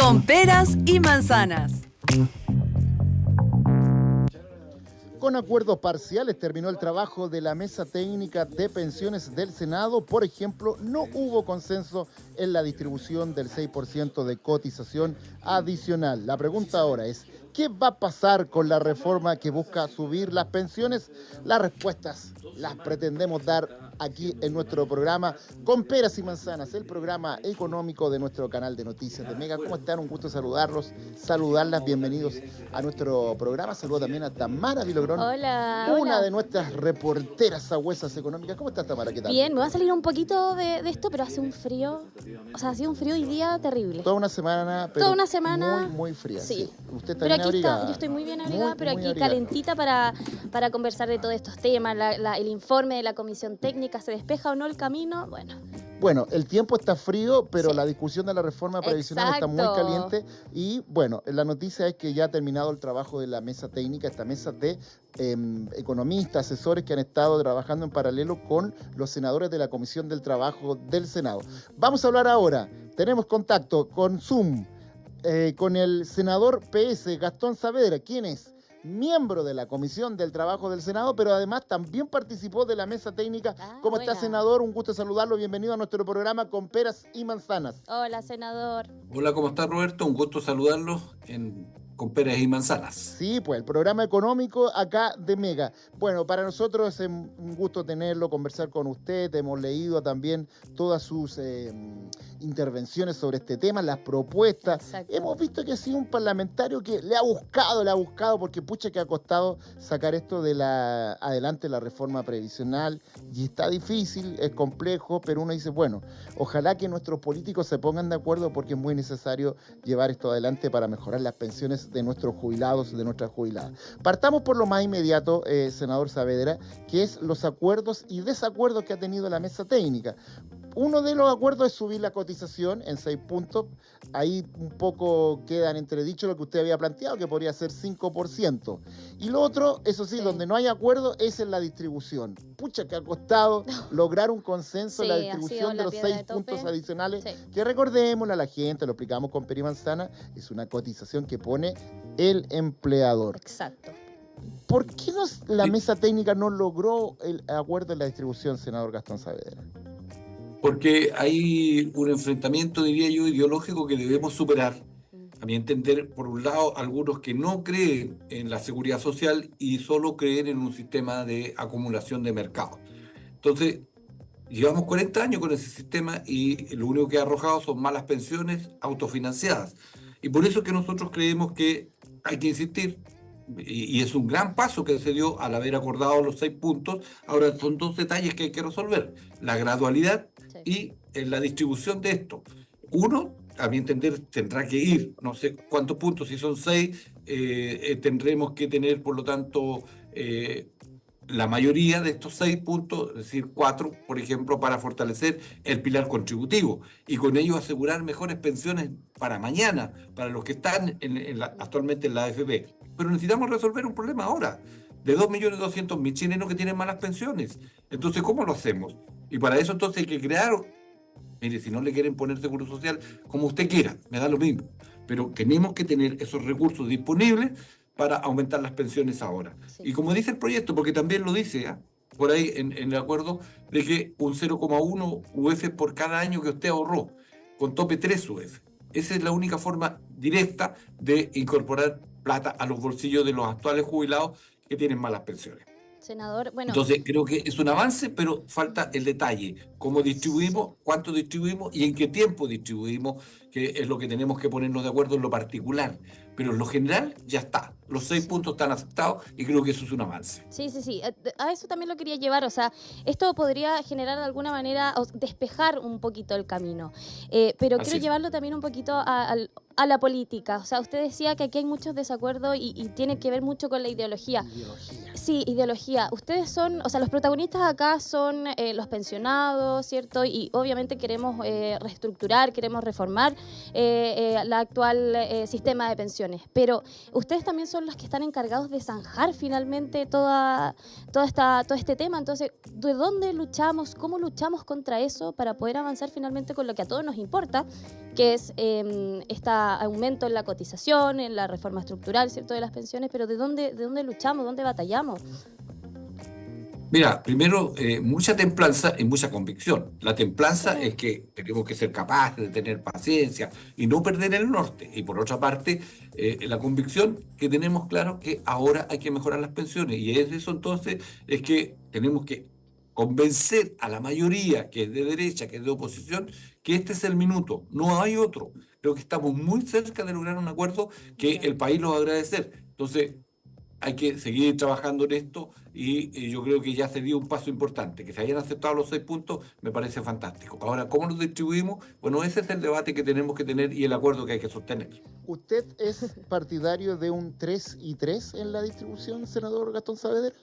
Con peras y manzanas. Con acuerdos parciales terminó el trabajo de la Mesa Técnica de Pensiones del Senado. Por ejemplo, no hubo consenso en la distribución del 6% de cotización adicional. La pregunta ahora es, ¿qué va a pasar con la reforma que busca subir las pensiones? Las respuestas las pretendemos dar aquí en nuestro programa Con Peras y Manzanas, el programa económico de nuestro canal de noticias de Mega. ¿Cómo están? Un gusto saludarlos, saludarlas. Bienvenidos a nuestro programa. Saludo también a Tamara Vilogrón. Hola, una hola. de nuestras reporteras sagüesas económicas. ¿Cómo estás, Tamara? ¿Qué tal? Bien, me va a salir un poquito de esto, pero hace un frío. O sea, ha sido un frío hoy día terrible. Toda una semana, pero Toda una semana. muy, muy fría. Sí. Usted está Pero bien aquí abrigada. yo estoy muy bien abrigada, pero muy aquí abrigada. calentita para conversar de todos estos temas. El informe de la comisión técnica, ¿se despeja o no el camino? Bueno, el tiempo está frío, pero Sí. la discusión de la reforma previsional está muy Exacto. caliente. Y bueno, la noticia es que ya ha terminado el trabajo de la mesa técnica, esta mesa de economistas, asesores que han estado trabajando en paralelo con los senadores de la Comisión del Trabajo del Senado. Vamos a hablar ahora, tenemos contacto con Zoom, con el senador PS, Gastón Saavedra, quien es miembro de la Comisión del Trabajo del Senado, pero además también participó de la mesa técnica. ¿Cómo está, senador? Un gusto saludarlo. Bienvenido a nuestro programa Con Peras y Manzanas. Hola, senador. Hola, ¿cómo está, Roberto? Un gusto saludarlos con peras y manzanas. Sí, pues el programa económico acá de Mega. Bueno, para nosotros es un gusto tenerlo, conversar con usted. Hemos leído también todas sus intervenciones sobre este tema, las propuestas. Exacto. Hemos visto que ha sido un parlamentario que le ha buscado, porque pucha que ha costado sacar esto de adelante la reforma previsional, y está difícil, es complejo, pero uno dice, bueno, ojalá que nuestros políticos se pongan de acuerdo porque es muy necesario llevar esto adelante para mejorar las pensiones de nuestros jubilados, de nuestras jubiladas. Partamos por lo más inmediato, senador Saavedra, que es los acuerdos y desacuerdos que ha tenido la mesa técnica. Uno de los acuerdos es subir la cotización en 6 puntos. Ahí un poco queda en entredicho lo que usted había planteado, que podría ser 5%. Y lo otro, eso sí, donde no hay acuerdo, es en la distribución. Pucha, que ha costado lograr un consenso en la distribución de los 6 puntos adicionales. Sí. Que recordémosle a la gente, lo explicamos con Peri Manzana, es una cotización que pone el empleador. Exacto. ¿Por qué la mesa técnica no logró el acuerdo en la distribución, senador Gastón Saavedra? Porque hay un enfrentamiento, diría yo, ideológico que debemos superar. A mi entender, por un lado, algunos que no creen en la seguridad social y solo creen en un sistema de acumulación de mercado. Entonces, llevamos 40 años con ese sistema y lo único que ha arrojado son malas pensiones autofinanciadas. Y por eso es que nosotros creemos que hay que insistir, y es un gran paso que se dio al haber acordado los 6 puntos. Ahora son 2 detalles que hay que resolver: la gradualidad y la distribución de esto. Uno, a mi entender, tendrá que ir, no sé cuántos puntos, si son 6, tendremos que tener, por lo tanto, la mayoría de estos 6 puntos, es decir, 4, por ejemplo, para fortalecer el pilar contributivo y con ello asegurar mejores pensiones para mañana, para los que están actualmente en la AFP. Pero necesitamos resolver un problema ahora, de 2.200.000 chilenos que tienen malas pensiones. Entonces, ¿cómo lo hacemos? Y para eso entonces hay que crear, mire, si no le quieren poner seguro social, como usted quiera, me da lo mismo, pero tenemos que tener esos recursos disponibles para aumentar las pensiones ahora. Sí. Y como dice el proyecto, porque también lo dice, por ahí en el acuerdo, de que un 0,1 UF por cada año que usted ahorró, con tope 3 UF. Esa es la única forma directa de incorporar plata a los bolsillos de los actuales jubilados que tienen malas pensiones. Senador, bueno. Entonces, creo que es un avance, pero falta el detalle. ¿Cómo distribuimos? ¿Cuánto distribuimos? ¿Y en qué tiempo distribuimos? Que es lo que tenemos que ponernos de acuerdo en lo particular. Pero en lo general ya está. Los 6 puntos están aceptados y creo que eso es un avance. Sí. A eso también lo quería llevar. O sea, esto podría generar de alguna manera, o despejar un poquito el camino. Pero quiero llevarlo también un poquito a la política. O sea, usted decía que aquí hay muchos desacuerdos y tiene que ver mucho con la ideología. Sí, ideología. Ustedes son, o sea, los protagonistas acá son los pensionados, ¿cierto? Y obviamente queremos reestructurar, queremos reformar el actual sistema de pensiones. Pero ustedes también son los que están encargados de zanjar finalmente todo este tema. Entonces, ¿de dónde luchamos? ¿Cómo luchamos contra eso para poder avanzar finalmente con lo que a todos nos importa, que es este aumento en la cotización, en la reforma estructural, ¿cierto?, de las pensiones, pero ¿de dónde luchamos, dónde batallamos? Mira, primero, mucha templanza y mucha convicción. La templanza es que tenemos que ser capaces de tener paciencia y no perder el norte. Y por otra parte, la convicción que tenemos claro que ahora hay que mejorar las pensiones. Y es eso entonces, es que tenemos que convencer a la mayoría que es de derecha, que es de oposición, que este es el minuto, no hay otro. Creo que estamos muy cerca de lograr un acuerdo que el país lo va a agradecer. Entonces, hay que seguir trabajando en esto y yo creo que ya se dio un paso importante. Que se hayan aceptado los 6 puntos me parece fantástico. Ahora, ¿cómo los distribuimos? Bueno, ese es el debate que tenemos que tener y el acuerdo que hay que sostener. ¿Usted es partidario de un 3 y 3 en la distribución, senador Gastón Saavedra?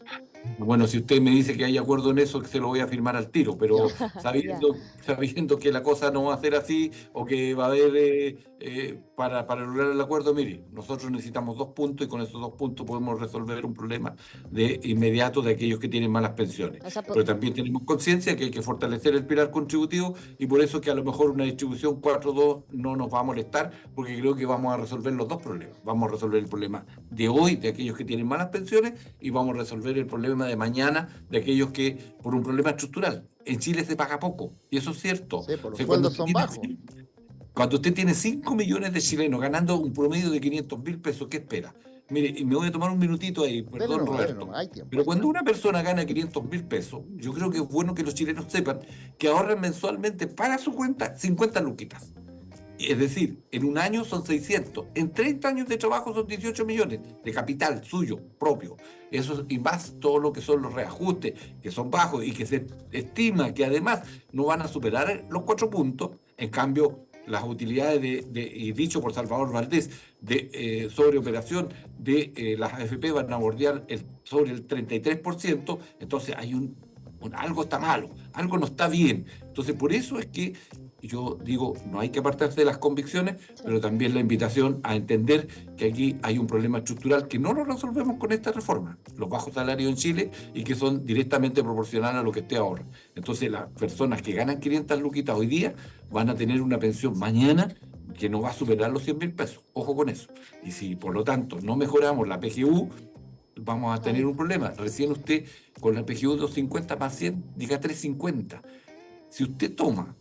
Bueno, si usted me dice que hay acuerdo en eso, se lo voy a firmar al tiro, pero sabiendo que la cosa no va a ser así o que va a haber, para lograr el acuerdo, mire, nosotros necesitamos 2 puntos y con esos 2 puntos podemos resolver un problema de inmediato de aquellos que tienen malas pensiones. O sea, pero también tenemos conciencia que hay que fortalecer el pilar contributivo y por eso que a lo mejor una distribución 4-2 no nos va a molestar, porque creo que vamos a resolver los 2 problemas. Vamos a resolver el problema de hoy de aquellos que tienen malas pensiones y vamos a resolver el problema de mañana de aquellos que, por un problema estructural, en Chile se paga poco, y eso es cierto. Sí, por los O sea, sueldos son bajos. Cuando usted tiene 5 millones de chilenos ganando un promedio de 500.000 pesos, ¿qué espera? Mire, y me voy a tomar un minutito ahí, perdón, Roberto. Hay tiempo. Pero cuando una persona gana 500.000 pesos, yo creo que es bueno que los chilenos sepan que ahorran mensualmente para su cuenta 50 luquitas. Es decir, en un año son 600, en 30 años de trabajo son 18 millones de capital suyo, propio. Eso y más todo lo que son los reajustes, que son bajos y que se estima que además no van a superar los 4 puntos. En cambio, las utilidades y dicho por Salvador Valdés, de sobreoperación de las AFP van a bordear sobre el 33%, entonces hay algo está malo, algo no está bien. Entonces, por eso es que yo digo, no hay que apartarse de las convicciones, pero también la invitación a entender que aquí hay un problema estructural que no lo resolvemos con esta reforma, los bajos salarios en Chile y que son directamente proporcionales a lo que esté ahora. Entonces las personas que ganan 500 luquitas hoy día van a tener una pensión mañana que no va a superar los 100.000 pesos. Ojo con eso. Y si por lo tanto no mejoramos la PGU, vamos a tener un problema. Recién usted con la PGU 250 más 100, diga 350. Si usted toma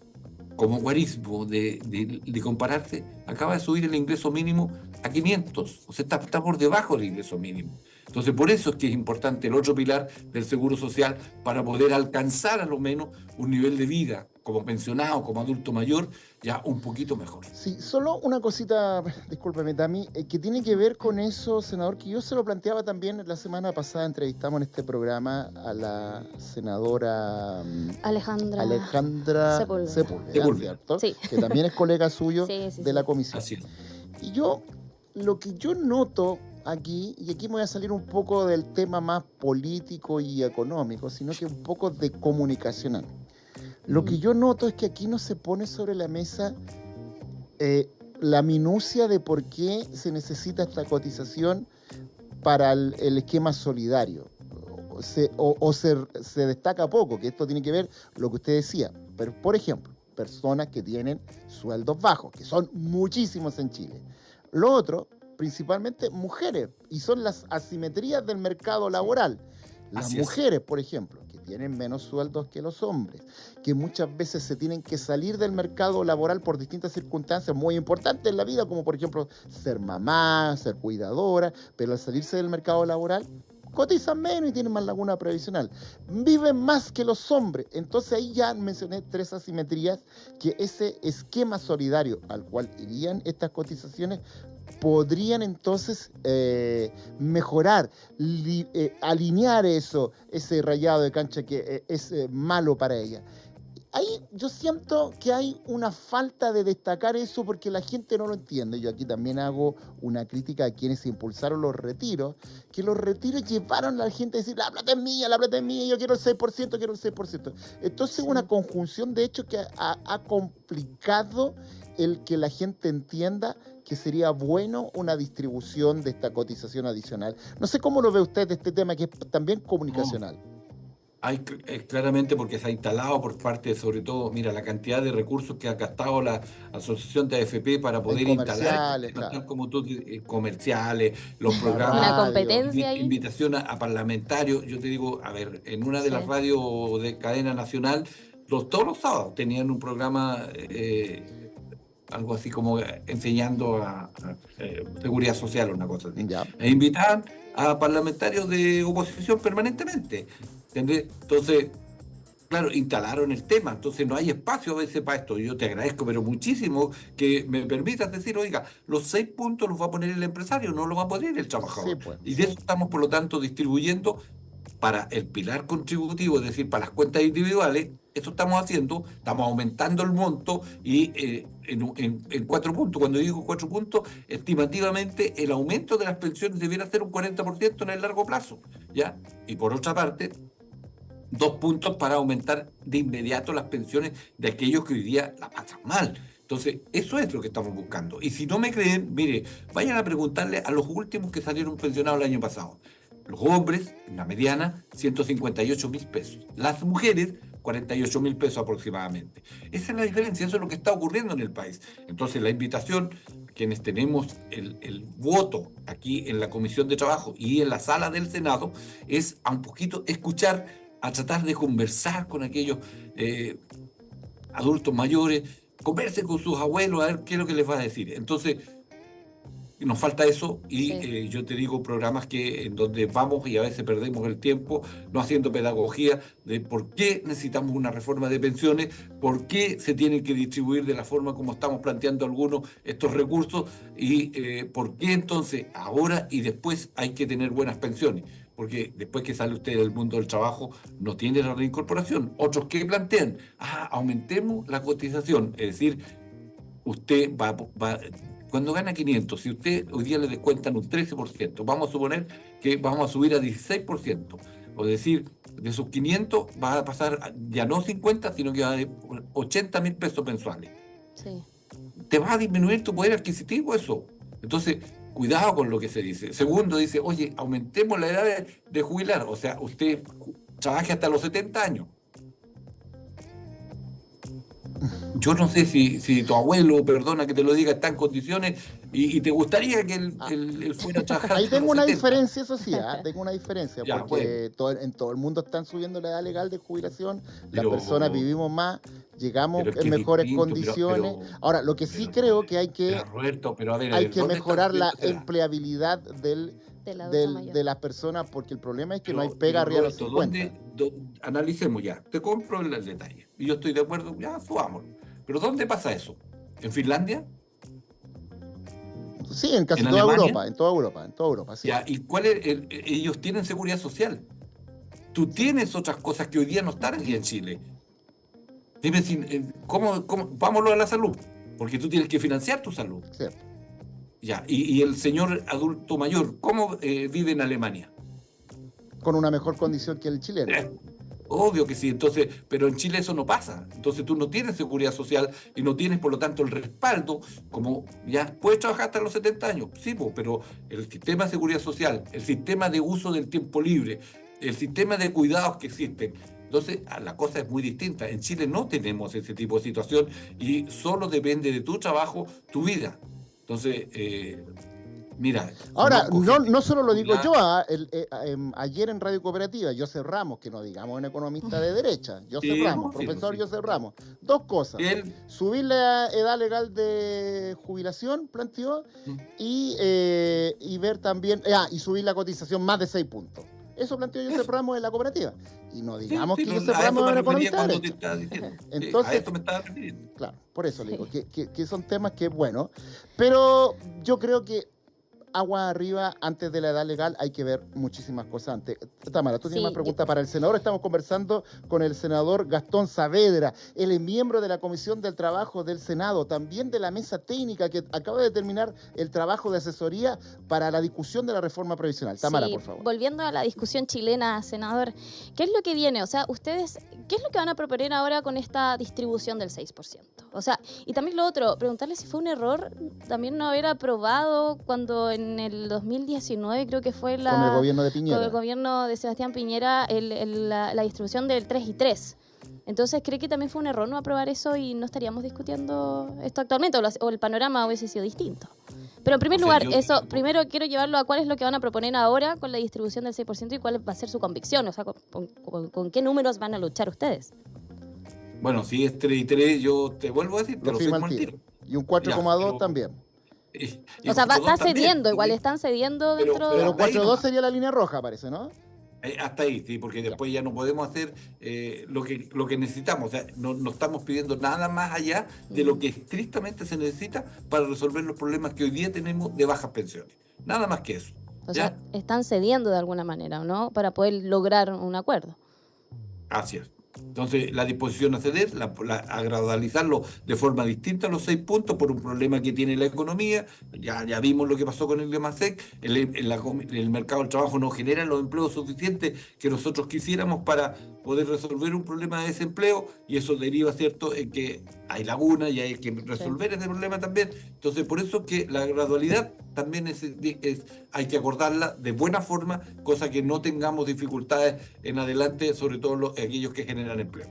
como guarismo de compararse, acaba de subir el ingreso mínimo a 500, o sea, está por debajo del ingreso mínimo. Entonces, por eso es que es importante el otro pilar del seguro social para poder alcanzar a lo menos un nivel de vida como pensionado, como adulto mayor, ya un poquito mejor. Sí, solo una cosita, discúlpeme, Tami, que tiene que ver con eso, senador, que yo se lo planteaba también la semana pasada, entrevistamos en este programa a la senadora Alejandra Sepúlveda, ¿cierto? Sí. Que también es colega suyo Sí. de la comisión. Así es. Y lo que yo noto aquí, y aquí me voy a salir un poco del tema más político y económico, sino que un poco de comunicacional. Lo que yo noto es que aquí no se pone sobre la mesa la minucia de por qué se necesita esta cotización para el esquema solidario. Se destaca poco, que esto tiene que ver lo que usted decía. Pero, por ejemplo, personas que tienen sueldos bajos, que son muchísimos en Chile. Lo otro, principalmente mujeres, y son las asimetrías del mercado laboral. Las mujeres, por ejemplo, que tienen menos sueldos que los hombres, que muchas veces se tienen que salir del mercado laboral por distintas circunstancias muy importantes en la vida, como por ejemplo ser mamá, ser cuidadora, pero al salirse del mercado laboral cotizan menos y tienen más laguna previsional. Viven más que los hombres. Entonces ahí ya mencioné 3 asimetrías que ese esquema solidario al cual irían estas cotizaciones podrían entonces mejorar, alinear ese rayado de cancha que es malo para ella. Ahí yo siento que hay una falta de destacar eso porque la gente no lo entiende. Yo aquí también hago una crítica a quienes impulsaron los retiros, que los retiros llevaron a la gente a decir, la plata es mía, yo quiero el 6%. Entonces sí. Una conjunción de hechos que ha complicado el que la gente entienda que sería bueno una distribución de esta cotización adicional. No sé cómo lo ve usted de este tema que es también comunicacional. Claramente porque se ha instalado por parte, sobre todo, mira, la cantidad de recursos que ha gastado la Asociación de AFP para En poder instalar estos comerciales, temas, tal claro. como tú, comerciales, los La Una programas, radio. competencia ahí. invitación a parlamentarios. Yo te digo, a ver, en una de Sí. las radios de cadena nacional, todos los sábados tenían un programa, algo así como enseñando a seguridad social o una cosa así. Ya. E invitaban a parlamentarios de oposición permanentemente. ¿Entendés? Entonces, claro, instalaron el tema, entonces no hay espacio a veces para esto. Yo te agradezco, pero muchísimo que me permitas decir, oiga, los 6 puntos los va a poner el empresario, no los va a poner el Sí, trabajador. pues. Y de eso estamos, por lo tanto, distribuyendo para el pilar contributivo, es decir, para las cuentas individuales. Eso estamos haciendo, estamos aumentando el monto y en 4 puntos. Cuando digo 4 puntos, estimativamente el aumento de las pensiones debiera ser un 40% en el largo plazo, ¿ya? Y por otra parte, 2 puntos para aumentar de inmediato las pensiones de aquellos que hoy día la pasan mal. Entonces, eso es lo que estamos buscando. Y si no me creen, mire, vayan a preguntarle a los últimos que salieron pensionados el año pasado. Los hombres, en la mediana, 158.000 pesos. Las mujeres, 48.000 pesos aproximadamente. Esa es la diferencia, eso es lo que está ocurriendo en el país. Entonces, la invitación, quienes tenemos el voto aquí en la Comisión de Trabajo y en la sala del Senado, es a un poquito escuchar, a tratar de conversar con aquellos adultos mayores, conversen con sus abuelos, a ver qué es lo que les va a decir. Entonces, nos falta eso y Sí. yo te digo programas en donde vamos y a veces perdemos el tiempo no haciendo pedagogía de por qué necesitamos una reforma de pensiones, por qué se tienen que distribuir de la forma como estamos planteando algunos estos recursos y por qué entonces ahora y después hay que tener buenas pensiones. Porque después que sale usted del mundo del trabajo, no tiene la reincorporación. Otros que plantean, aumentemos la cotización, es decir, usted cuando gana 500, si usted hoy día le descuentan un 13%, vamos a suponer que vamos a subir a 16%, o decir, de sus 500 va a pasar ya no 50, sino que va a 80.000 pesos mensuales. Sí. Te va a disminuir tu poder adquisitivo eso. Entonces, cuidado con lo que se dice. Segundo, dice, oye, aumentemos la edad de jubilar, o sea, usted trabaje hasta los 70 años. Yo no sé si tu abuelo, perdona que te lo diga, está en condiciones y te gustaría que él fuera a trabajar. Ahí hasta tengo los una 70. diferencia, eso sí, tengo una diferencia, Ya, porque en todo el mundo están subiendo la edad legal de jubilación, las Pero- personas vivimos más, llegamos pero es que en es mejores distinto, condiciones. pero- Ahora, lo que sí pero- creo que pero, Roberto, pero a ver, hay que ¿dónde está mejorar la subiendo esa edad? empleabilidad Del adulto mayor. de las personas, porque el problema es que no hay Pero, pega arriba de los Roberto, 50. analicemos ya, te compro el detalle. Y yo estoy de acuerdo, ya subámoslo. Pero ¿dónde pasa eso? ¿En Finlandia? Sí, en casi ¿En toda Alemania? Europa, en toda Europa, sí. Ya, ¿y cuál es ellos tienen seguridad social? Tú tienes otras cosas que hoy día no están aquí en Chile. Dime, ¿cómo? Vámonos a la salud, porque tú tienes que financiar tu salud. Cierto. Ya, y el señor adulto mayor, ¿cómo vive en Alemania? Con una mejor condición que el chileno. Obvio que sí, entonces, pero en Chile eso no pasa. Entonces tú no tienes seguridad social y no tienes, por lo tanto, el respaldo, como ya puedes trabajar hasta los 70 años, sí, pero el sistema de seguridad social, el sistema de uso del tiempo libre, el sistema de cuidados que existen. Entonces, la cosa es muy distinta. En Chile no tenemos ese tipo de situación y solo depende de tu trabajo, tu vida. Entonces, mira. Ahora, conozco gente no solo lo digo jubilada. yo, ayer en Radio Cooperativa, José Ramos, que no digamos un economista de derecha, José Sí, Ramos, no, sí, profesor sí. José Ramos, dos cosas. Él, Subir la edad legal de jubilación, planteó, y ver también, y subir la cotización más de 6 puntos. Eso planteó José Ramos en la cooperativa. Y no digamos que José a eso Ramos me es un refería economista de cuando te derecha. estaba diciendo. Sí, Entonces- a eso me estaba refiriendo. Claro, por eso le digo, que son temas que, bueno, pero yo creo que agua arriba, antes de la edad legal, hay que ver muchísimas cosas antes. Tamara, tú tienes Sí, más preguntas para el senador. Estamos conversando con el senador Gastón Saavedra. Él es miembro de la Comisión del Trabajo del Senado, también de la mesa técnica que acaba de terminar el trabajo de asesoría para la discusión de la reforma previsional. Tamara, Sí, por favor. volviendo a la discusión chilena, senador, ¿qué es lo que viene? O sea, ustedes, ¿qué es lo que van a proponer ahora con esta distribución del 6%? O sea, y también lo otro, preguntarle si fue un error también no haber aprobado cuando en en el 2019, creo que fue con el gobierno de Piñera. con el gobierno de Sebastián Piñera, la distribución del 3 y 3. Entonces, ¿cree que también fue un error no aprobar eso y no estaríamos discutiendo esto actualmente? O el panorama hubiese sido distinto. Pero en primer lugar, primero quiero llevarlo a cuál es lo que van a proponer ahora con la distribución del 6% y cuál va a ser su convicción. O sea, con qué números van a luchar ustedes. Bueno, si es 3 y 3, yo te vuelvo a decir, te lo lo firma firmo al al tiro. tiro. Y un 4,2 también. O sea, está cediendo, igual están cediendo dentro de... Pero 4,2 sería la línea roja, parece, ¿no? Hasta ahí, sí, porque después ya no podemos hacer lo que necesitamos. O sea, no estamos pidiendo nada más allá de lo que estrictamente se necesita para resolver los problemas que hoy día tenemos de bajas pensiones. Nada más que eso. O sea, están cediendo de alguna manera, ¿no? Para poder lograr un acuerdo. Así es. Entonces, la disposición a ceder, a gradualizarlo de forma distinta a los 6 puntos por un problema que tiene la economía. Ya vimos lo que pasó con el Lemasec. El mercado del trabajo no genera los empleos suficientes que nosotros quisiéramos para poder resolver un problema de desempleo, y eso deriva, ¿cierto?, en que hay lagunas y hay que resolver ese problema también. Entonces, por eso que la gradualidad también hay que acordarla de buena forma, cosa que no tengamos dificultades en adelante, sobre todo aquellos que generan empleo.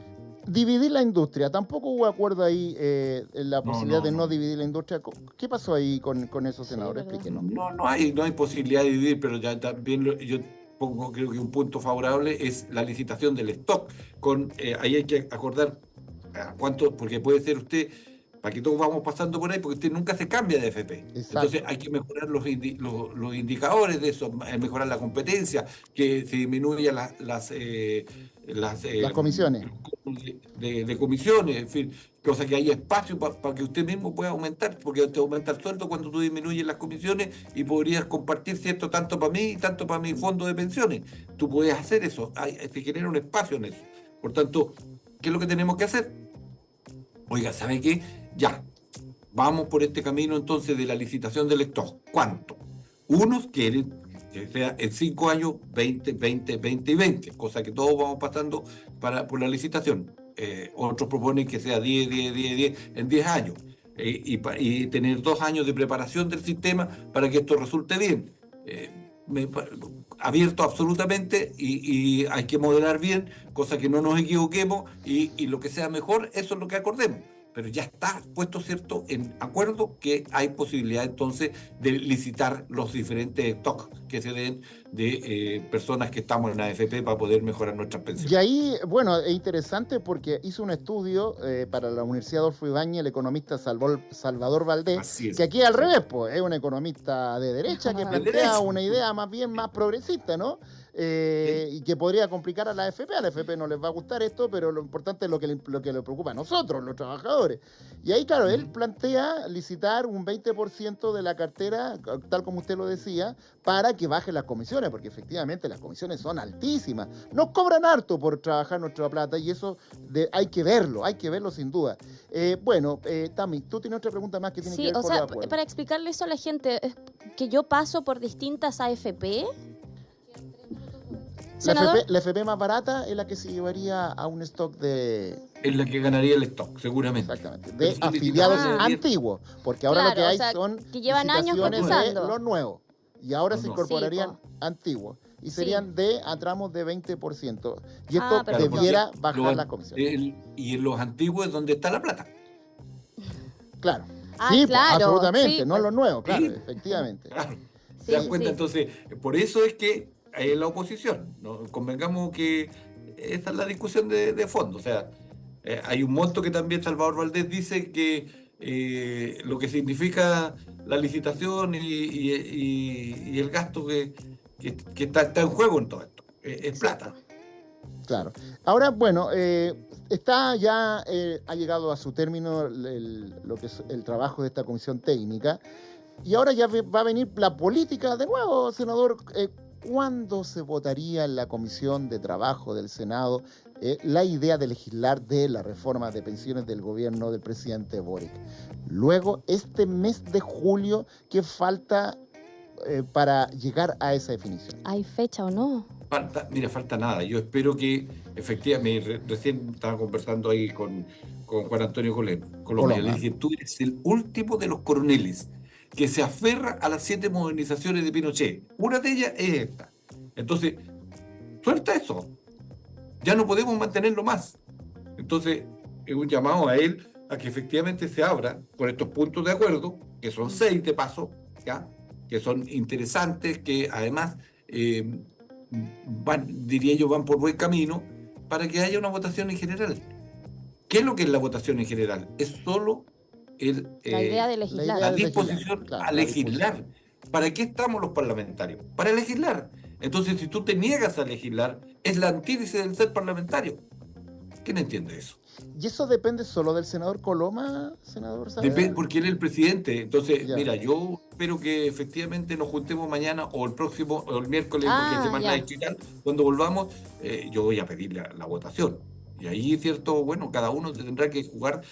Dividir la industria, tampoco hubo acuerdo ahí en la posibilidad de no dividir la industria. ¿Qué pasó ahí con esos senadores? Explíquenos. No hay posibilidad de dividir, pero ya también yo pongo, creo que un punto favorable es la licitación del stock. Ahí hay que acordar cuánto, porque puede ser usted, para que todos vamos pasando por ahí, porque usted nunca se cambia de FP. Exacto. Entonces hay que mejorar los indicadores de eso, mejorar la competencia, que se disminuyan las comisiones. De comisiones, en fin, cosa que haya espacio para que usted mismo pueda aumentar, porque te aumenta el sueldo cuando tú disminuyes las comisiones y podrías compartir, ¿cierto?, tanto para mí y tanto para mi fondo de pensiones. Tú puedes hacer eso, se genera un espacio en eso. Por tanto, ¿qué es lo que tenemos que hacer? Oiga, ¿sabe qué? Ya, vamos por este camino entonces de la licitación del stock. ¿Cuánto? Unos quieren que sea en 5 años, 20, 20, 20 y 20, cosa que todos vamos pasando por la licitación. Otros proponen que sea 10, 10, 10, 10 en 10 años y tener 2 años de preparación del sistema para que esto resulte bien. Abierto absolutamente y hay que modelar bien, cosa que no nos equivoquemos y lo que sea mejor, eso es lo que acordemos. Pero ya está puesto, ¿cierto?, en acuerdo que hay posibilidad entonces de licitar los diferentes stocks que se den de personas que estamos en AFP para poder mejorar nuestras pensiones. Y ahí, bueno, es interesante porque hizo un estudio para la Universidad Adolfo Ibáñez, el economista Salvador Valdés, que aquí al revés, pues, es un economista de derecha que plantea una idea más bien más progresista, ¿no? Y que podría complicar a la AFP. A la AFP no les va a gustar esto, pero lo importante es lo que le preocupa a nosotros, los trabajadores. Y ahí, claro, él plantea licitar un 20% de la cartera, tal como usted lo decía, para que bajen las comisiones, porque efectivamente las comisiones son altísimas. Nos cobran harto por trabajar nuestra plata y eso hay que verlo sin duda. Bueno, Tami, tú tienes otra pregunta más que tiene que ver con los acuerdos. Sí, para explicarle eso a la gente, que yo paso por distintas AFP. La FP más barata es la que se llevaría a un stock de... Es la que ganaría el stock, seguramente. Exactamente, de afiliados antiguos, porque ahora lo que hay son que llevan años cotizando. De los nuevos, y ahora se incorporarían antiguos, y serían a tramos de 20%. Y esto debiera bajar las comisiones. Y en los antiguos es donde está la plata. Claro. Sí, claro, absolutamente, sí, no los nuevos, claro, sí, efectivamente. Claro. ¿Se dan cuenta? Entonces, por eso es que hay la oposición, ¿no? Convengamos que esta es la discusión de fondo. O sea, hay un monto que también Salvador Valdés dice que lo que significa la licitación y el gasto que está en juego en todo esto es plata. Claro. Ahora, bueno, está ya, ha llegado a su término lo que es el trabajo de esta comisión técnica, y ahora ya va a venir la política de nuevo, senador. ¿Cuándo se votaría en la Comisión de Trabajo del Senado la idea de legislar de la reforma de pensiones del gobierno del presidente Boric? Luego, este mes de julio, ¿qué falta para llegar a esa definición? ¿Hay fecha o no? Falta nada. Yo espero que, efectivamente, recién estaba conversando ahí con Juan Antonio Coloma. Le dije, tú eres el último de los coroneles. que se aferra a las 7 modernizaciones de Pinochet. Una de ellas es esta. Entonces, suelta eso. Ya no podemos mantenerlo más. Entonces, es un llamado a él a que efectivamente se abra con estos puntos de acuerdo, que son 6 de paso, ¿ya? Que son interesantes, que además diría yo, van por buen camino, para que haya una votación en general. ¿Qué es lo que es la votación en general? Es solo la idea de legislar. la disposición a legislar. ¿Para qué estamos los parlamentarios? Para legislar. Entonces, si tú te niegas a legislar, es la antítesis del ser parlamentario. ¿Quién entiende eso? ¿Y eso depende solo del senador Coloma, senador Saavedra? Porque él es el presidente. Entonces, Ya. mira, yo espero que efectivamente nos juntemos mañana o el próximo, o el miércoles, porque es semana digital, cuando volvamos, yo voy a pedir la votación. Y ahí, cierto, bueno, cada uno tendrá que jugar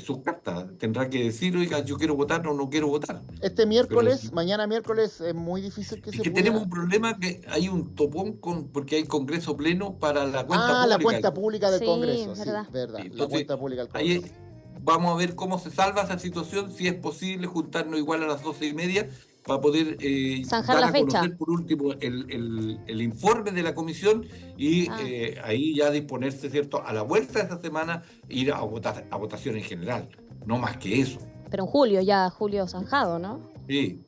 sus cartas, tendrá que decir, oiga, yo quiero votar o no quiero votar. Este miércoles, Pero, mañana miércoles, es muy difícil que es se que pueda... tenemos un problema, que hay un topón porque hay congreso pleno para la cuenta pública. la cuenta pública del Sí, Congreso, verdad. sí, verdad. Entonces, la cuenta pública del Congreso. ahí vamos a ver cómo se salva esa situación, si es posible juntarnos igual a las 12:30 para poder Zanjar dar la a fecha. conocer por último el informe de la comisión y ahí ya disponerse, ¿cierto?, a la vuelta de esta semana ir a votación en general, no más que eso. Pero en julio, ya julio zanjado, ¿no? Sí,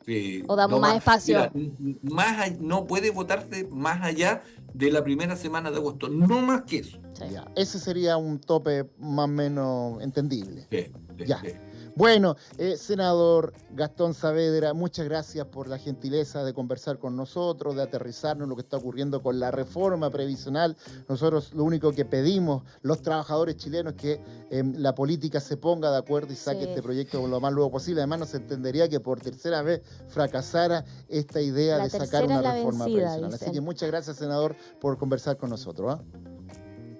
¿O damos no más espacio? Mira, no puede votarse más allá de la primera semana de agosto, no más que eso. Sí. Ya, ese sería un tope más o menos entendible. Sí, Ya. sí. Bueno, senador Gastón Saavedra, muchas gracias por la gentileza de conversar con nosotros, de aterrizarnos lo que está ocurriendo con la reforma previsional. Nosotros lo único que pedimos, los trabajadores chilenos, es que la política se ponga de acuerdo y saque este proyecto lo más luego posible. Además, no se entendería que por tercera vez fracasara esta idea de sacar una reforma previsional. Así que muchas gracias, senador, por conversar con nosotros.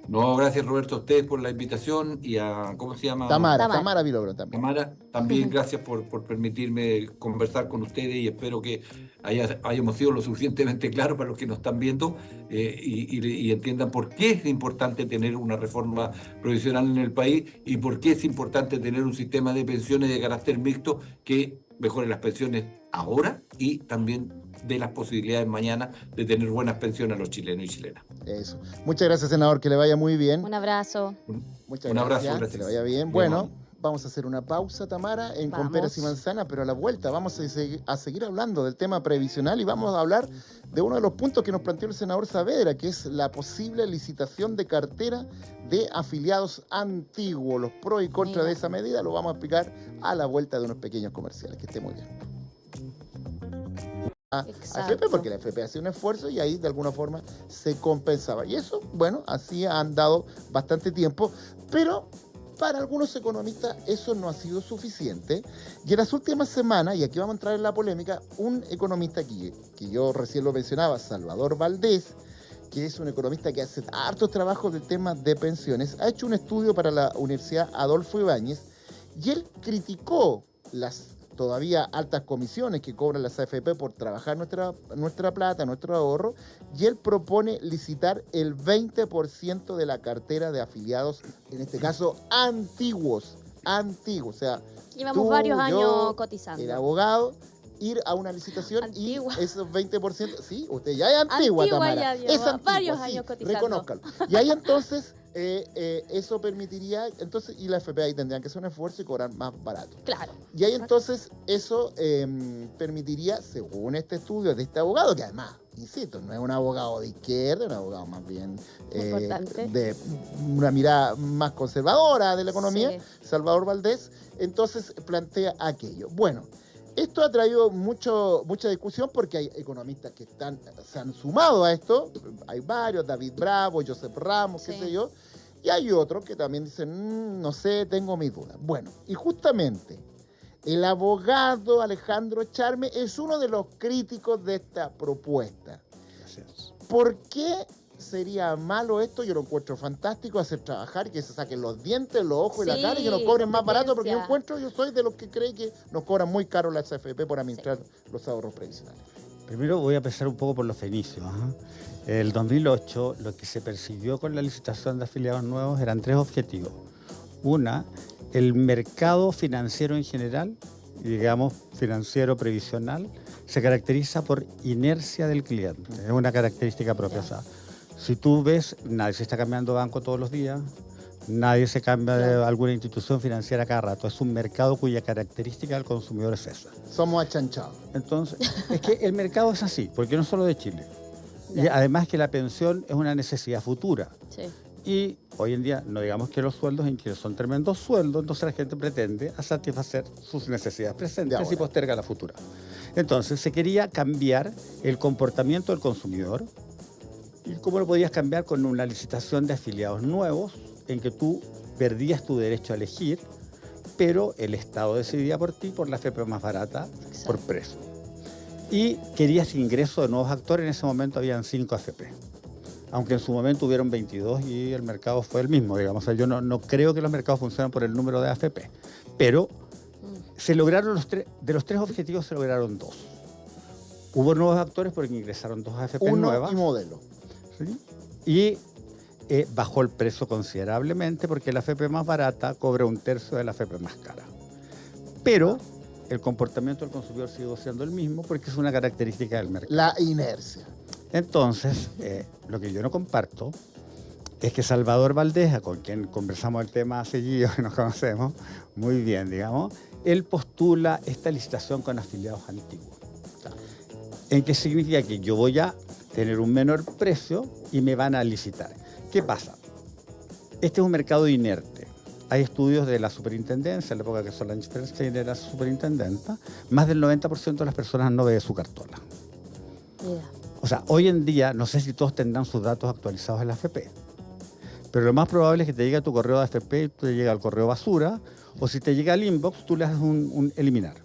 No, gracias Roberto a ustedes por la invitación y a, ¿cómo se llama? Tamara Vilogrón también. Tamara, también gracias por permitirme conversar con ustedes y espero que hayamos sido lo suficientemente claros para los que nos están viendo y entiendan por qué es importante tener una reforma provisional en el país y por qué es importante tener un sistema de pensiones de carácter mixto que mejore las pensiones ahora y también de las posibilidades mañana de tener buenas pensiones a los chilenos y chilenas. Eso. Muchas gracias, senador, que le vaya muy bien. Un abrazo. Muchas un abrazo, gracias. gracias. Que le vaya bien. Bueno, vamos a hacer una pausa, Tamara, con peras y manzanas, pero a la vuelta vamos a seguir hablando del tema previsional y vamos a hablar de uno de los puntos que nos planteó el senador Saavedra, que es la posible licitación de cartera de afiliados antiguos. Los pros y contras de esa medida lo vamos a explicar a la vuelta de unos pequeños comerciales. Que esté muy bien. A FP, porque la FP hacía un esfuerzo y ahí de alguna forma se compensaba. Y eso, bueno, así han dado bastante tiempo, pero para algunos economistas eso no ha sido suficiente. Y en las últimas semanas, y aquí vamos a entrar en la polémica, un economista que yo recién lo mencionaba, Salvador Valdés, que es un economista que hace hartos trabajos del tema de pensiones, ha hecho un estudio para la Universidad Adolfo Ibáñez y él criticó las todavía altas comisiones que cobran las AFP por trabajar nuestra plata, nuestro ahorro, y él propone licitar el 20% de la cartera de afiliados, en este caso antiguos, o sea, llevamos varios años cotizando. El abogado, ir a una licitación Antigua. Y esos 20%, sí, usted ya es antigua, Tamara. Es antigua, varios años cotizando. Reconózcalo. Y ahí entonces eso permitiría, entonces, y la FP ahí tendrían que hacer un esfuerzo y cobrar más barato. Claro. Y ahí entonces eso permitiría, según este estudio de este abogado, que además, insisto, no es un abogado de izquierda, es un abogado más bien de una mirada más conservadora de la economía, sí. Salvador Valdés, entonces plantea aquello. Bueno, esto ha traído mucha discusión porque hay economistas que se han sumado a esto. Hay varios, David Bravo, Joseph Ramos, qué sé yo. Y hay otros que también dicen, no sé, tengo mis dudas. Bueno, y justamente el abogado Alejandro Charme es uno de los críticos de esta propuesta. Gracias. ¿Por qué sería malo esto? Yo lo encuentro fantástico, hacer trabajar y que se saquen los dientes, los ojos y la cara y que nos cobren más barato, porque yo soy de los que cree que nos cobran muy caro las AFP por administrar los ahorros previsionales. Primero voy a empezar un poco por los fenicios. El 2008 lo que se persiguió con la licitación de afiliados nuevos eran 3 objetivos. Una, el mercado financiero en general digamos, financiero previsional, se caracteriza por inercia del cliente. Es una característica propia. O sea, si tú ves, nadie se está cambiando de banco todos los días, nadie se cambia de alguna institución financiera cada rato. Es un mercado cuya característica del consumidor es esa. Somos achanchados. Entonces, es que el mercado es así, porque no solo de Chile. Y además que la pensión es una necesidad futura. Sí. Y hoy en día, no digamos que los sueldos en Chile son tremendos sueldos, entonces la gente pretende a satisfacer sus necesidades presentes y posterga la futura. Entonces, se quería cambiar el comportamiento del consumidor. ¿Y cómo lo podías cambiar? Con una licitación de afiliados nuevos, en que tú perdías tu derecho a elegir, pero el Estado decidía por ti por la AFP más barata, por precio. Y querías ingreso de nuevos actores. En ese momento habían 5 AFP. Aunque en su momento hubieron 22 y el mercado fue el mismo, digamos. O sea, yo no creo que los mercados funcionen por el número de AFP. Pero se lograron de los 3 objetivos se lograron 2. Hubo nuevos actores porque ingresaron 2 AFP nuevas. Y modelo. ¿Sí? Y bajó el precio considerablemente porque la AFP más barata cobra 1/3 de la AFP más cara. Pero el comportamiento del consumidor sigue siendo el mismo porque es una característica del mercado. La inercia. Entonces, lo que yo no comparto es que Salvador Valdés, con quien conversamos el tema seguido, que nos conocemos muy bien, digamos, él postula esta licitación con afiliados antiguos. ¿En qué significa? Que yo voy a tener un menor precio y me van a licitar. ¿Qué pasa? Este es un mercado inerte. Hay estudios de la superintendencia, en la época que Solange Bernstein era superintendenta, más del 90% de las personas no ve su cartola. Mira. O sea, hoy en día, no sé si todos tendrán sus datos actualizados en la AFP, pero lo más probable es que te llegue a tu correo de AFP y te llegue al correo basura, o si te llega al inbox, tú le haces un eliminar.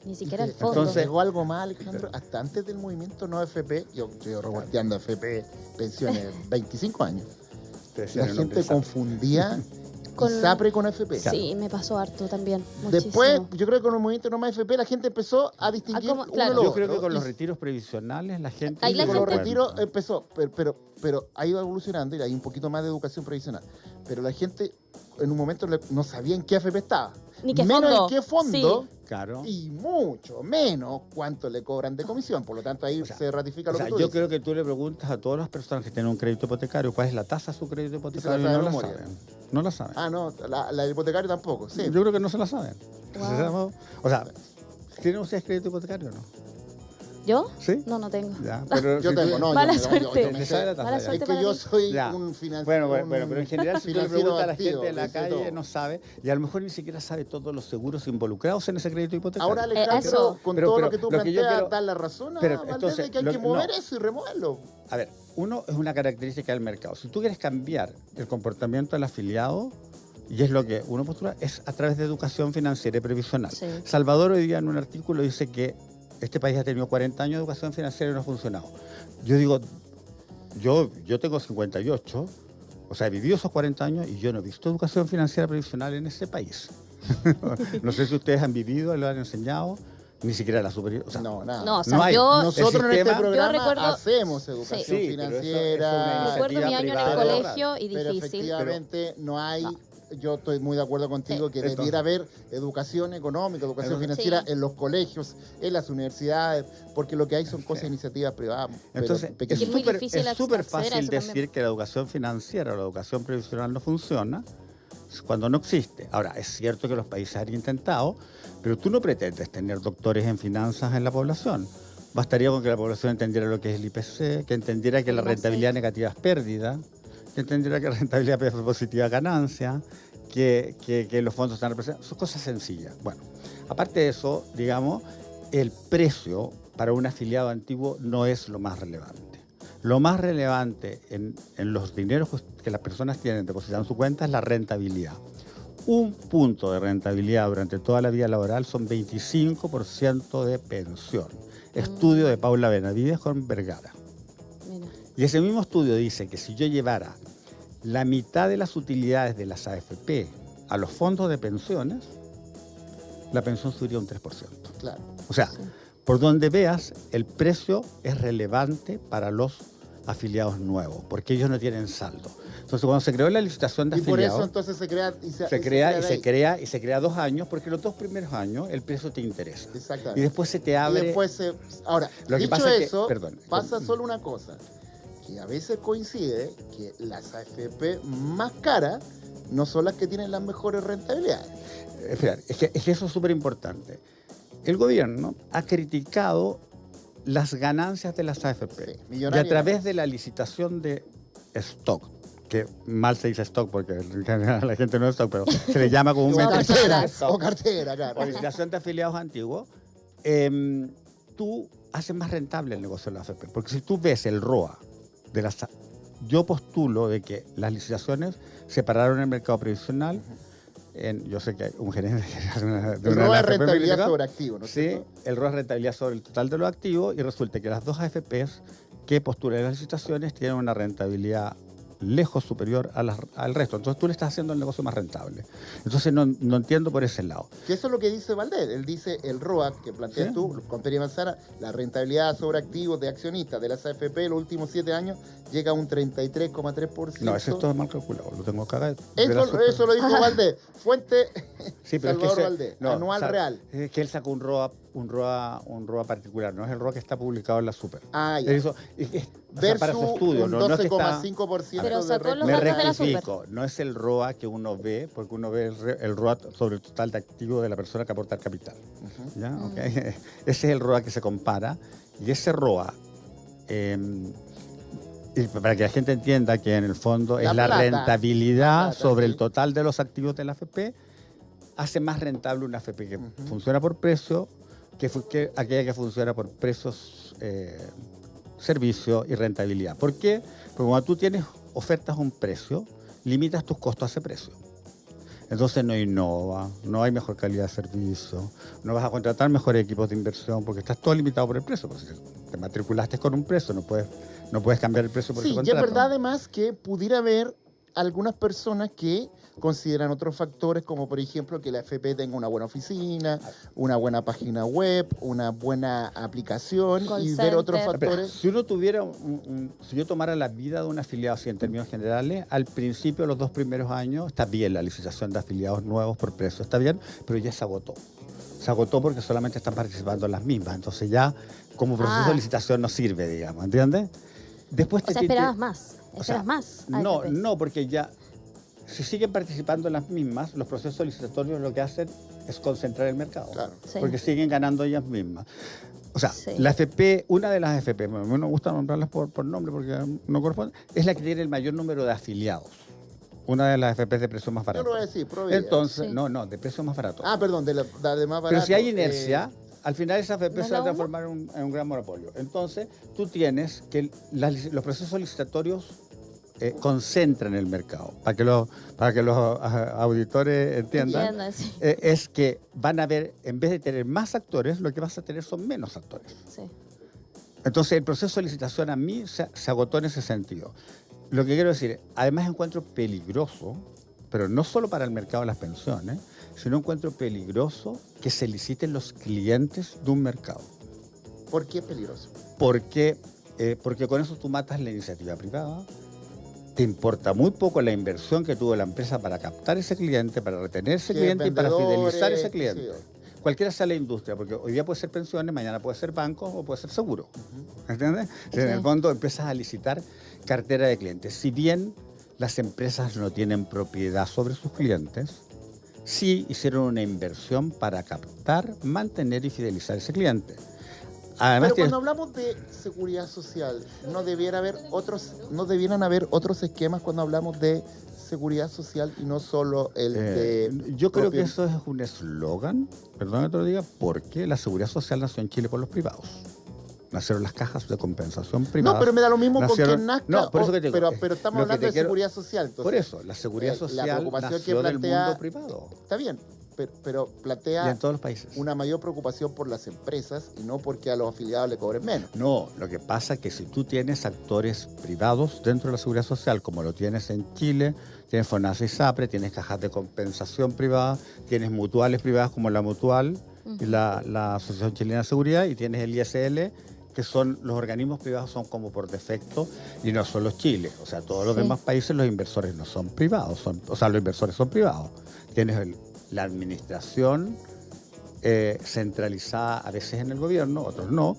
Ni siquiera el fondo. Entonces, llegó algo más, Alejandro, hasta antes del movimiento no AFP, yo estoy revolteando AFP, pensiones, 25 años. La gente confundía ISAPRE con AFP. Sí, me pasó harto también. Después, yo creo que con el movimiento no más AFP, la gente empezó a distinguir uno de los Yo creo que con los retiros previsionales la gente... Ahí la con gente... los retiros empezó, pero ha ido evolucionando y hay un poquito más de educación previsional. Pero la gente en un momento no sabía en qué AFP estaba. Ni qué menos fondo. en qué fondo. Sí. Claro. Y mucho menos cuánto le cobran de comisión. Por lo tanto, ahí se ratifica lo que tú yo dices. creo que tú le preguntas a todas las personas que tienen un crédito hipotecario cuál es la tasa de su crédito hipotecario y no la saben. No la saben. Ah, no, la del hipotecario tampoco. Sí. Yo creo que no se la saben. Wow. O sea, ¿tienen ustedes crédito hipotecario o no? ¿Yo? ¿Sí? No tengo. Ya, pero Yo tengo, no. Mala yo suerte. me ¿Te sabe sé. la tasa? Mala Ya. suerte. Es que yo soy Ya. un financiero. Bueno, pero en general si tú le preguntas a la gente de la activo, calle todo. no sabe y a lo mejor ni siquiera sabe todos los seguros involucrados en ese crédito hipotecario. Ahora, Alejandro, eso. con Pero- todo pero lo que tú lo que yo planteas, quiero- dar la razón a pero, Valdés entonces, de que hay lo que que- mover no. eso y removerlo. A ver, uno es una característica del mercado. Si tú quieres cambiar el comportamiento del afiliado, y es lo que uno postula, es a través de educación financiera y previsional. Sí. Salvador hoy día en un artículo dice que este país ha tenido 40 años de educación financiera y no ha funcionado. Yo digo, yo tengo 58, o sea, he vivido esos 40 años y yo no he visto educación financiera previsional en ese país. No sé si ustedes han vivido, lo han enseñado, ni siquiera la superior. O sea, No, nada. No, o sea, No hay. yo... Nosotros en este sistema- programa Yo recuerdo- hacemos educación Sí, pero eso financiera. es Recuerdo mi año en el privada, colegio y Pero difícil. efectivamente no hay, yo estoy muy de acuerdo contigo que Entonces- debiera haber educación económica, educación Entonces- financiera Sí. en los colegios, en las universidades, porque lo que hay son cosas de iniciativas privadas. pero Entonces, pequeñas. es muy difícil es súper acceder a fácil eso decir también. que la educación financiera o la educación previsional no funciona cuando no existe. Ahora, es cierto que los países han intentado, pero tú no pretendes tener doctores en finanzas en la población. Bastaría con que la población entendiera lo que es el IPC, que entendiera que la rentabilidad negativa es pérdida, que entendiera que la rentabilidad positiva es ganancia, que los fondos están representados. Son cosas sencillas. Bueno, aparte de eso, digamos, el precio para un afiliado antiguo no es lo más relevante. Lo más relevante en los dineros que las personas tienen depositados en su cuenta es la rentabilidad. Un punto de rentabilidad durante toda la vida laboral son 25% de pensión. Estudio de Paula Benavides con Vergara. Mira. Y ese mismo estudio dice que si yo llevara la mitad de las utilidades de las AFP a los fondos de pensiones, la pensión subiría un 3%. Claro. O sea, por donde veas, el precio es relevante para los afiliados nuevos, porque ellos no tienen saldo. Entonces, cuando se creó la licitación de Y por eso afiliados, entonces se crea y se crea 2 años, porque los 2 primeros años el precio te interesa. Exactamente. Y después se te abre. Y después ahora, Lo que dicho pasa es que- eso, perdón. pasa solo una cosa, que a veces coincide que las AFP más caras no son las que tienen las mejores rentabilidades. Espera, es que eso es súper importante. El gobierno ha criticado las ganancias de las AFP Sí, y millonarias. a través de la licitación de stock, que mal se dice stock porque la gente no es stock, pero se le llama O comúnmente cartera, stock. o cartera, claro. O licitación de afiliados antiguos, tú haces más rentable el negocio de la AFP. Porque si tú ves el ROA de las... Yo postulo de que las licitaciones se pararon en el mercado previsional. Yo sé que hay un gerente de una El de ROA las es AFP me rentabilidad criticó. sobre activo, ¿no es Sí, cierto? el ROA es rentabilidad sobre el total de los activos y resulta que las 2 AFPs que postulan las licitaciones tienen una rentabilidad lejos superior al resto. Entonces tú le estás haciendo el negocio más rentable. Entonces no entiendo por ese lado. Que eso es lo que dice Valdés. Él dice el ROA, que planteas Sí. tú, con Peri Manzana, la rentabilidad sobre activos de accionistas de las AFP en los últimos 7 años llega a un 33,3%. No, eso es todo mal calculado. Lo tengo acá. Eso lo dijo Valdés. Fuente Sí, pero Salvador es que Valdés, anual real. Es que él sacó un ROA particular, no es el ROA que está publicado en la Super. Ah, ya. Eso, o sea, Versus para su estudio, un no es que está... 12,5% Pero de sacó los Me datos de la rectifico, no es el ROA que uno ve, porque uno ve el ROA sobre el total de activos de la persona que aporta el capital. ¿Ya? Ok. Ese es el ROA que se compara, y ese ROA, y para que la gente entienda que en el fondo La es la plata, rentabilidad la plata, sobre sí. el total de los activos de la AFP, hace más rentable una AFP que funciona por precio que aquella que funciona por precios, servicio y rentabilidad. ¿Por qué? Porque cuando tú tienes ofertas a un precio, limitas tus costos a ese precio. Entonces no innova, no hay mejor calidad de servicio, no vas a contratar mejores equipos de inversión porque estás todo limitado por el precio. Porque si te matriculaste con un precio, no puedes cambiar el precio por Sí, ese y es contrato. verdad además que pudiera haber algunas personas que consideran otros factores, como por ejemplo que la AFP tenga una buena oficina, una buena página web, una buena aplicación Call y ver otros center. Pero, factores. si uno tuviera si yo tomara la vida de un afiliado así en términos generales, al principio, los 2 primeros años, está bien la licitación de afiliados nuevos por precio, está bien, pero ya se agotó. Se agotó porque solamente están participando en las mismas. Entonces ya como proceso de licitación no sirve, digamos, ¿entiendes? Después O sea, esperabas más. Esperas más. No, AFPs. no, porque ya si siguen participando en las mismas, los procesos licitatorios lo que hacen es concentrar el mercado. Claro. Sí. Porque siguen ganando ellas mismas. O sea, Sí. la AFP, una de las AFP, a mí no me gusta nombrarlas por nombre porque no corresponde, es la que tiene el mayor número de afiliados. Una de las AFP de precio más Yo barato. lo voy a decir, Providia. Entonces, Sí. no, de precio más barato. Perdón, de más barato. Pero si hay inercia, al final esa AFP ¿No es se va a la UMA? transformar en un gran monopolio. Entonces, tú tienes que los procesos licitatorios concentran el mercado. Para que los auditores entiendan, Entiendan, sí. es que van a ver, en vez de tener más actores, lo que vas a tener son menos actores. Sí. Entonces, el proceso de licitación a mí se agotó en ese sentido. Lo que quiero decir, además encuentro peligroso, pero no solo para el mercado de las pensiones, sino encuentro peligroso que se liciten los clientes de un mercado. ¿Por qué es peligroso? Porque con eso tú matas la iniciativa privada, te importa muy poco la inversión que tuvo la empresa para captar ese cliente, para retener ese Que cliente y para vendedores, fidelizar ese qué cliente. sé yo. Cualquiera sea la industria, porque hoy día puede ser pensiones, mañana puede ser bancos o puede ser seguro. ¿Entiendes? En el fondo empiezas a licitar cartera de clientes. Si bien las empresas no tienen propiedad sobre sus clientes, sí hicieron una inversión para captar, mantener y fidelizar ese cliente. Además, Pero cuando hablamos de seguridad social, ¿no debieran haber otros esquemas cuando hablamos de seguridad social y no solo el de... yo creo propio- que eso es un eslogan, perdón que te lo diga, porque la seguridad social nació en Chile por los privados. Nacieron las cajas de compensación privadas. No, pero me da lo mismo con Nacieron- quien nazca, No, por eso que te digo, pero estamos lo que hablando te de quiero- seguridad social. Entonces, Por eso, la seguridad la social preocupación que nació del plantea- mundo privado Está bien, pero y plantea en todos los países. una mayor preocupación por las empresas y no porque a los afiliados le cobren menos. No, lo que pasa es que si tú tienes actores privados dentro de la seguridad social, como lo tienes en Chile, tienes FONASA y SAPRE, tienes cajas de compensación privadas, tienes mutuales privadas como la Mutual y la Asociación Chilena de Seguridad, y tienes el ISL, que que son los organismos privados son como por defecto y no solo Chile. O sea, todos los demás países los inversores no son privados, los inversores son privados. Tienes la administración centralizada a veces en el gobierno, otros no,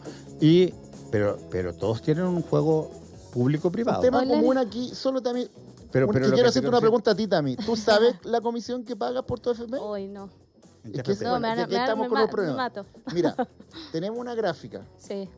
pero todos tienen un juego público-privado. Un tema común aquí, solo también... Pero quiero hacerte una pregunta a ti, Tami. ¿Tú sabes la comisión que pagas por tu FP? Hoy no. Es que estamos con los problemas. mato. Mira, tenemos una gráfica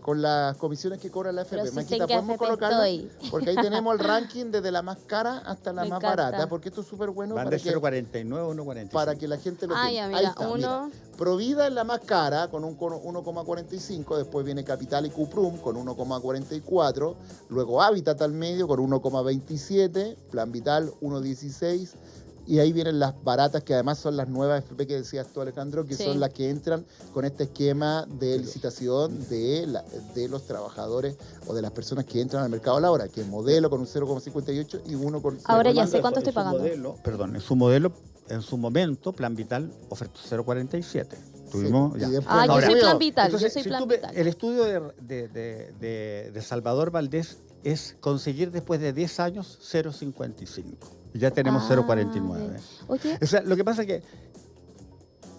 con las comisiones que cobra la FP. Pero Maquita, podemos colocarla porque ahí tenemos el ranking desde la más cara hasta la más barata, porque esto es súper bueno. Van de 0,49 a 1,45. Para que la gente lo tenga. Ya, mira, ahí está, mira. Provida es la más cara con un 1,45, después viene Capital y Cuprum con 1,44, luego Hábitat al medio con 1,27, Plan Vital 1,16. Y ahí vienen las baratas, que además son las nuevas FP que decías tú, Alejandro, que son las que entran con este esquema de licitación de los trabajadores o de las personas que entran al mercado laboral, que es modelo con un 0,58 y uno con... Ahora ya sé cuánto estoy pagando. En su momento, Plan Vital ofertó 0,47. Tuvimos ya. Yo soy Plan Vital. Entonces, yo soy Plan Vital. El estudio de Salvador Valdés es conseguir después de 10 años 0,55. Ya tenemos 0,49. Oye. O sea, lo que pasa es que...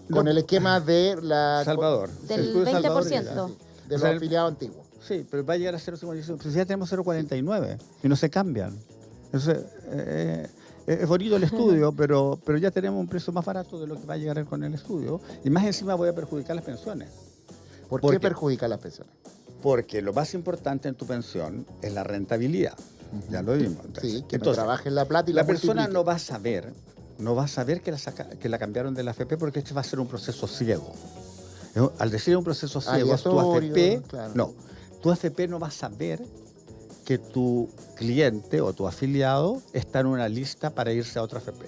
Con el esquema de la... Salvador. Del 20%. De los afiliados antiguos. Sí, pero va a llegar a 0,55. Pues ya tenemos 0,49 y no se cambian. Entonces, es bonito el estudio, pero ya tenemos un precio más barato de lo que va a llegar con el estudio. Y más encima voy a perjudicar las pensiones. ¿Por qué perjudica las pensiones? Porque lo más importante en tu pensión es la rentabilidad. Ya lo vimos. Entonces, que no trabaje en la plata y la persona no va a saber que la cambiaron de la AFP porque este va a ser un proceso ciego. Al decir un proceso ciego, tu AFP, tu AFP no va a saber que tu cliente o tu afiliado está en una lista para irse a otra AFP.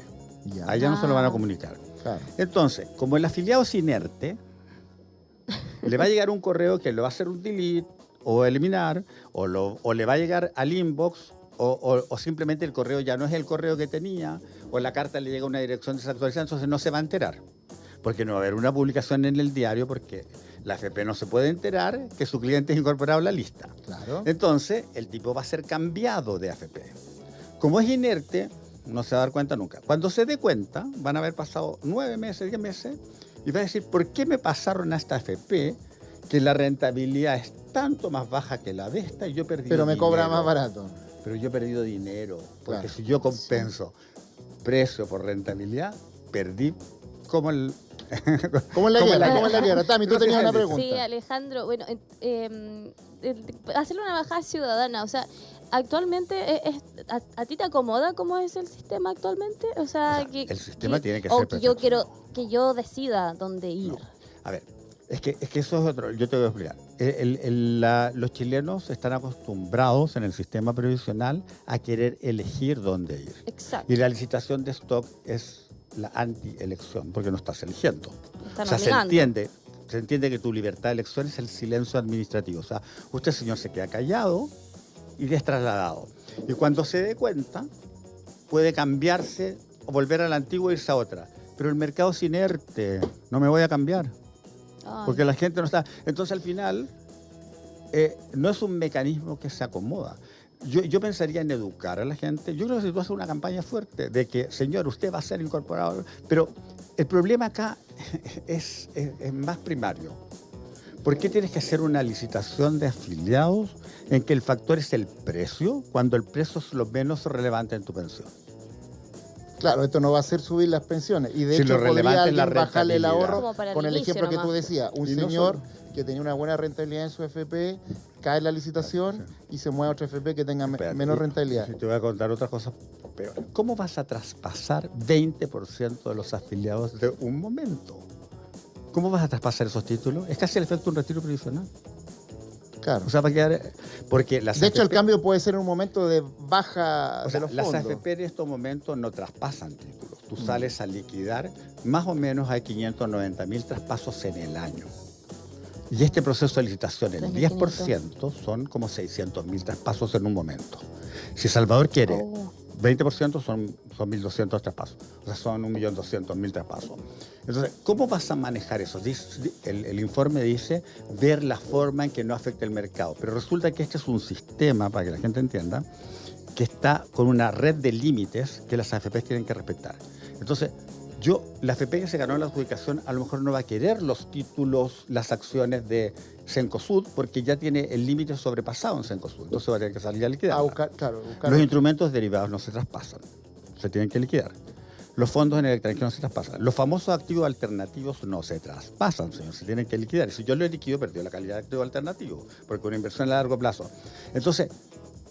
Allá no se lo van a comunicar. Claro. Entonces, como el afiliado es inerte, le va a llegar un correo que le va a hacer un delete o eliminar, o le va a llegar al inbox, o simplemente el correo ya no es el correo que tenía, o la carta le llega a una dirección desactualizada, entonces no se va a enterar. Porque no va a haber una publicación en el diario, porque la AFP no se puede enterar que su cliente es incorporado a la lista. Claro. Entonces, el tipo va a ser cambiado de AFP. Como es inerte, no se va a dar cuenta nunca. Cuando se dé cuenta, van a haber pasado 9 meses, 10 meses, y va a decir, ¿por qué me pasaron a esta AFP que la rentabilidad es tanto más baja que la de esta y yo perdí dinero? Pero me cobra más barato. Pero yo he perdido dinero, porque si yo compenso precio por rentabilidad, perdí como el... ¿Cómo en la guerra? Tami, tú tenías una pregunta. Sí, Alejandro, bueno, hacerle una bajada ciudadana, o sea, actualmente, ¿a ti te acomoda cómo es el sistema actualmente? O sea, el sistema tiene que ser yo quiero que yo decida dónde ir. No. A ver, es que eso es otro, yo te voy a explicar. Los chilenos están acostumbrados en el sistema previsional a querer elegir dónde ir. Exacto. Y la licitación de stock es la antielección, porque no estás eligiendo. Están obligando. Se entiende que tu libertad de elección es el silencio administrativo. O sea, usted, señor, se queda callado y es trasladado. Y cuando se dé cuenta, puede cambiarse o volver a la antigua e irse a otra. Pero el mercado es inerte, no me voy a cambiar. Porque la gente no está... Entonces, al final, no es un mecanismo que se acomoda. Yo pensaría en educar a la gente. Yo creo que si tú haces una campaña fuerte de que, señor, usted va a ser incorporado... Pero el problema acá es más primario. ¿Por qué tienes que hacer una licitación de afiliados en que el factor es el precio, cuando el precio es lo menos relevante en tu pensión? Claro, esto no va a hacer subir las pensiones. Y de hecho podría alguien bajarle el ahorro con el ejemplo que tú decías. Un señor que tenía una buena rentabilidad en su FP, cae en la licitación y se mueve a otra FP que tenga menos rentabilidad. Te voy a contar otra cosa peor. ¿Cómo vas a traspasar 20% de los afiliados de un momento? ¿Cómo vas a traspasar esos títulos? Es casi el efecto de un retiro previsional. Claro. O sea, va a quedar... Porque las de hecho, el cambio puede ser en un momento de baja de los fondos. Las AFP en estos momentos no traspasan títulos. Tú sales a liquidar, más o menos hay 590.000 traspasos en el año. Y este proceso de licitación, el 10%, son como 600.000 traspasos en un momento. Si Salvador quiere 20% son 1.200 traspasos. O sea, son 1.200.000 traspasos. Entonces, ¿cómo vas a manejar eso? El informe dice ver la forma en que no afecta el mercado. Pero resulta que este es un sistema, para que la gente entienda, que está con una red de límites que las AFPs tienen que respetar. Entonces, la AFP que se ganó la adjudicación a lo mejor no va a querer los títulos, las acciones de Cencosud, porque ya tiene el límite sobrepasado en Cencosud. Entonces va a tener que salir a liquidar. Buscar. Los instrumentos derivados no se traspasan, se tienen que liquidar. Los fondos en el extranjero no se traspasan. Los famosos activos alternativos no se traspasan, señor, se tienen que liquidar. Y si yo lo liquido, perdió la calidad de activo alternativo, porque una inversión a largo plazo. Entonces,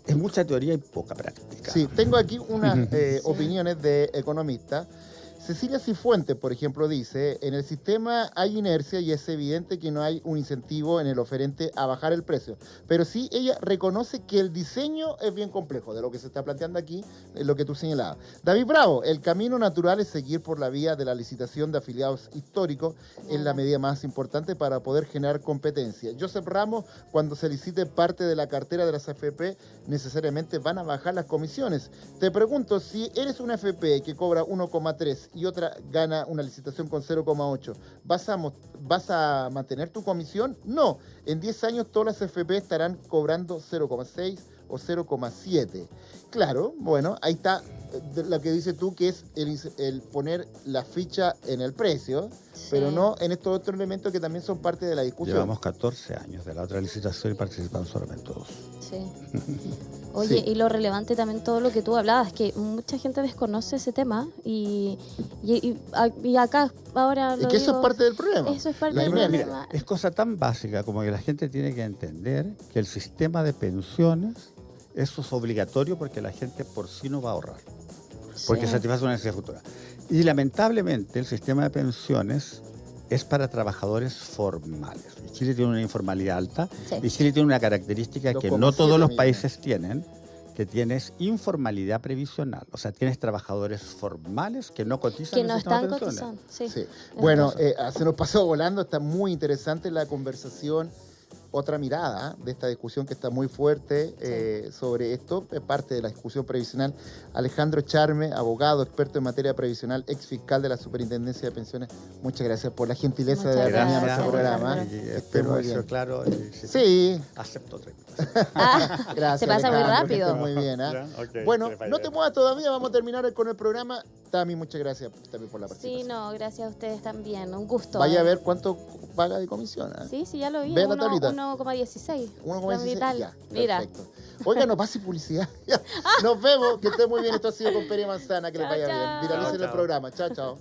es mucha teoría y poca práctica. Sí, tengo aquí unas opiniones de economistas. Cecilia Cifuentes, por ejemplo, dice, en el sistema hay inercia y es evidente que no hay un incentivo en el oferente a bajar el precio. Pero sí, ella reconoce que el diseño es bien complejo, de lo que se está planteando aquí, es lo que tú señalabas. David Bravo, el camino natural es seguir por la vía de la licitación de afiliados históricos, es la medida más importante para poder generar competencia. Joseph Ramos, cuando se licite parte de la cartera de las AFP, necesariamente van a bajar las comisiones. Te pregunto, si eres una AFP que cobra 1,3 y otra gana una licitación con 0,8, ¿vas a mantener tu comisión? No. En 10 años todas las AFP estarán cobrando 0,6 o 0,7. Claro, bueno, ahí está lo que dices tú, que es el poner la ficha en el precio, pero no en estos otros elementos que también son parte de la discusión. Llevamos 14 años de la otra licitación y participan solamente dos. Sí. Oye, y lo relevante también todo lo que tú hablabas, que mucha gente desconoce ese tema y acá ahora es que eso es parte del problema. Eso es parte del problema. Mira, es cosa tan básica como que la gente tiene que entender que el sistema de pensiones, eso es obligatorio porque la gente por sí no va a ahorrar, porque satisface una necesidad futura. Y lamentablemente el sistema de pensiones es para trabajadores formales. Y Chile tiene una informalidad alta, y Chile tiene una característica que no todos los países tienen, que tienes informalidad previsional. O sea, tienes trabajadores formales que no cotizan en el sistema de pensiones. Que no están cotizando, sí. Bueno, se nos pasó volando, está muy interesante la conversación. Otra mirada de esta discusión que está muy fuerte sobre esto, es parte de la discusión previsional. Alejandro Charme, abogado, experto en materia previsional, ex fiscal de la Superintendencia de Pensiones. Muchas gracias por la gentileza de venir a nuestro programa. Espero haber sido claro. Sí. Acepto 30. Gracias. Se pasa muy rápido. Muy bien. Bueno, no te muevas todavía, vamos a terminar con el programa. Tami, muchas gracias también por la participación. Sí, no, gracias a ustedes también. Un gusto. Vaya a ver cuánto paga de comisión. Sí, ya lo vi. Ve la tablita. 1,16. 1,16. Ya, mira. Perfecto. Oiga, no pase publicidad. Nos vemos. Que esté muy bien. Esto ha sido con Pere Manzana. Que les vaya bien. Viralicen el programa. Chao, chao.